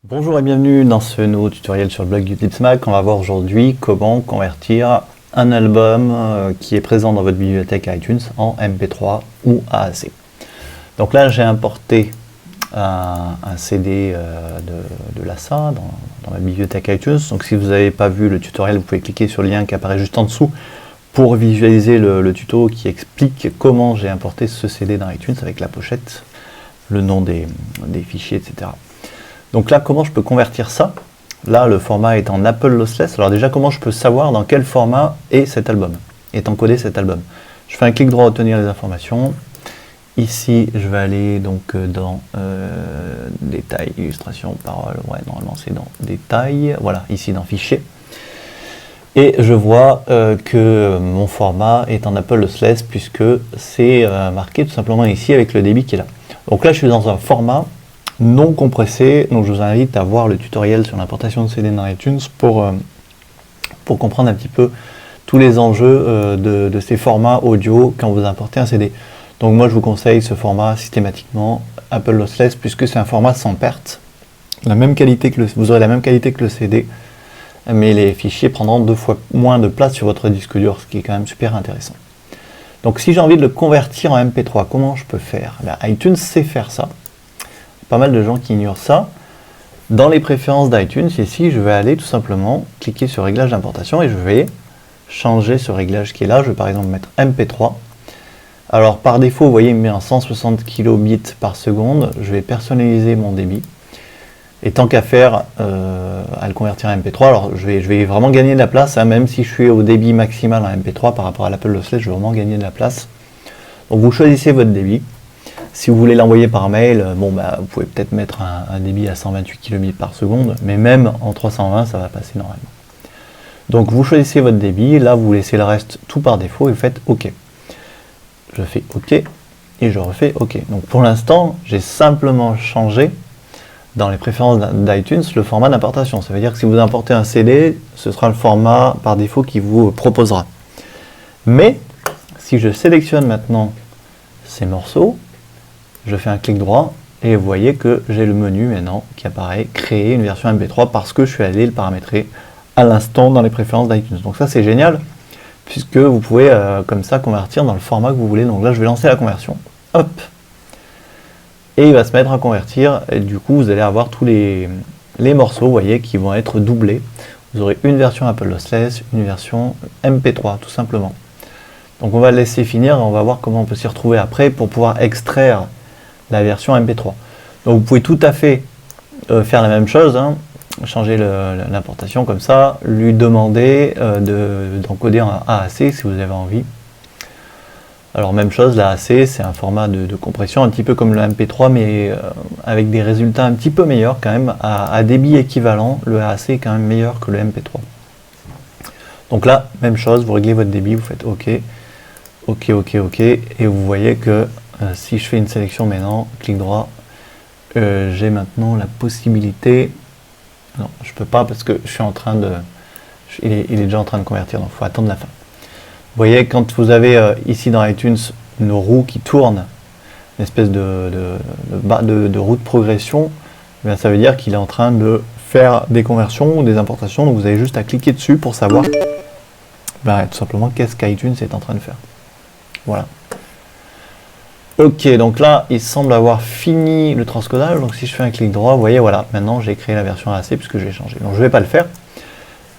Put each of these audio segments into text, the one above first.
Bonjour et bienvenue dans ce nouveau tutoriel sur le blog du Tipsmac. On va voir aujourd'hui comment convertir un album qui est présent dans votre bibliothèque iTunes en MP3 ou AAC. Donc là j'ai importé un CD de l'ASA dans ma bibliothèque iTunes. Donc si vous n'avez pas vu le tutoriel, vous pouvez cliquer sur le lien qui apparaît juste en dessous pour visualiser le tuto qui explique comment j'ai importé ce CD dans iTunes avec la pochette, le nom des fichiers, etc. Donc là, comment je peux convertir ça? Là, le format est en Apple Lossless. Alors déjà, comment je peux savoir dans quel format est cet album, est encodé cet album? Je fais un clic droit, obtenir les informations. Ici, je vais aller donc dans détails, illustration, parole. Ouais, normalement c'est dans détails. Voilà, ici dans fichier. Et je vois que mon format est en Apple Lossless puisque c'est marqué tout simplement ici avec le débit qui est là. Donc là, je suis dans un format non compressé, donc je vous invite à voir le tutoriel sur l'importation de CD dans iTunes pour comprendre un petit peu tous les enjeux de ces formats audio quand vous importez un CD. Donc moi je vous conseille ce format systématiquement Apple Lossless puisque c'est un format sans perte, la même qualité que vous aurez la même qualité que le CD, mais les fichiers prendront 2 fois moins de place sur votre disque dur, ce qui est quand même super intéressant. Donc si j'ai envie de le convertir en MP3, comment je peux faire? iTunes sait faire ça. Pas mal de gens qui ignorent ça. Dans les préférences d'iTunes, ici, je vais aller tout simplement cliquer sur réglage d'importation et je vais changer ce réglage qui est là. Je vais par exemple mettre MP3. Alors par défaut, vous voyez, il me met en 160 kilobits par seconde. Je vais personnaliser mon débit. Et tant qu'à faire à le convertir en MP3, alors je vais vraiment gagner de la place, hein, même si je suis au débit maximal en MP3 par rapport à l'Apple Lossless, je vais vraiment gagner de la place. Donc vous choisissez votre débit. Si vous voulez l'envoyer par mail, vous pouvez peut-être mettre un débit à 128 kilobits par seconde, mais même en 320, ça va passer normalement. Donc vous choisissez votre débit, là vous laissez le reste tout par défaut et vous faites OK. Je fais OK et je refais OK. Donc pour l'instant, j'ai simplement changé dans les préférences d'iTunes le format d'importation. Ça veut dire que si vous importez un CD, ce sera le format par défaut qui vous proposera. Mais si je sélectionne maintenant ces morceaux, je fais un clic droit et vous voyez que j'ai le menu maintenant qui apparaît, créer une version MP3 parce que je suis allé le paramétrer à l'instant dans les préférences d'iTunes. Donc ça c'est génial puisque vous pouvez comme ça convertir dans le format que vous voulez. Donc là je vais lancer la conversion, hop, et il va se mettre à convertir et du coup vous allez avoir tous les morceaux, vous voyez, qui vont être doublés. Vous aurez une version Apple Lossless, une version MP3 tout simplement. Donc on va le laisser finir et on va voir comment on peut s'y retrouver après pour pouvoir extraire la version MP3. Donc vous pouvez tout à fait faire la même chose, hein, changer l'importation comme ça, lui demander d'encoder en AAC si vous avez envie. Alors même chose, l'AAC c'est un format de compression un petit peu comme le MP3 mais avec des résultats un petit peu meilleurs quand même, à débit équivalent, le AAC est quand même meilleur que le MP3. Donc là, même chose, vous réglez votre débit, vous faites OK, OK, OK, OK, et vous voyez que si je fais une sélection maintenant, clic droit, j'ai maintenant la possibilité, non, je peux pas parce que je suis en train de, il est déjà en train de convertir, donc il faut attendre la fin. Vous voyez, quand vous avez ici dans iTunes une roue qui tourne, une espèce de roue de progression, eh bien, ça veut dire qu'il est en train de faire des conversions ou des importations, donc vous avez juste à cliquer dessus pour savoir tout simplement qu'est-ce qu'iTunes est en train de faire. Voilà. Ok, donc là, il semble avoir fini le transcodage, donc si je fais un clic droit, vous voyez, voilà, maintenant j'ai créé la version AAC puisque j'ai changé. Donc je ne vais pas le faire.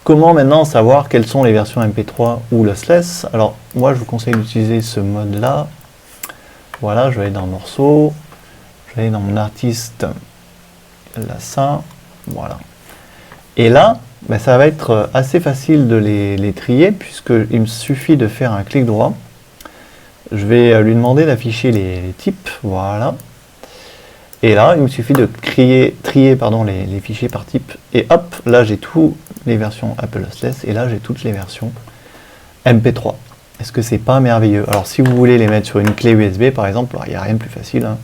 Comment maintenant savoir quelles sont les versions MP3 ou Lossless? Alors, moi je vous conseille d'utiliser ce mode-là. Voilà, je vais aller dans Morceaux, je vais aller dans mon artiste, là ça, voilà. Et là, ça va être assez facile de les trier puisqu'il me suffit de faire un clic droit. Je vais lui demander d'afficher les types, voilà. Et là, il me suffit de trier les fichiers par type. Et hop, là j'ai toutes les versions Apple Lossless et là j'ai toutes les versions MP3. Est-ce que c'est pas merveilleux? Alors si vous voulez les mettre sur une clé USB par exemple, il n'y a rien de plus facile, hein.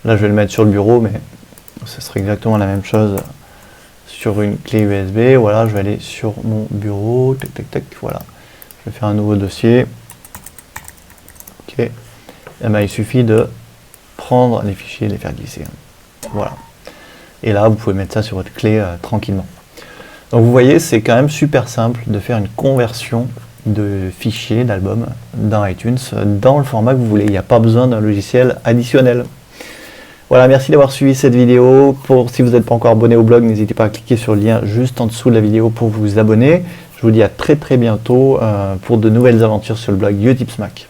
Là je vais le mettre sur le bureau, mais ce serait exactement la même chose sur une clé USB. Voilà, je vais aller sur mon bureau, tac tac tac, voilà. Je vais faire un nouveau dossier. Ok. Et il suffit de prendre les fichiers et les faire glisser. Voilà. Et là, vous pouvez mettre ça sur votre clé tranquillement. Donc vous voyez, c'est quand même super simple de faire une conversion de fichiers, d'albums dans iTunes dans le format que vous voulez. Il n'y a pas besoin d'un logiciel additionnel. Voilà, merci d'avoir suivi cette vidéo. Si vous n'êtes pas encore abonné au blog, n'hésitez pas à cliquer sur le lien juste en dessous de la vidéo pour vous abonner. Je vous dis à très bientôt pour de nouvelles aventures sur le blog Utips Mac.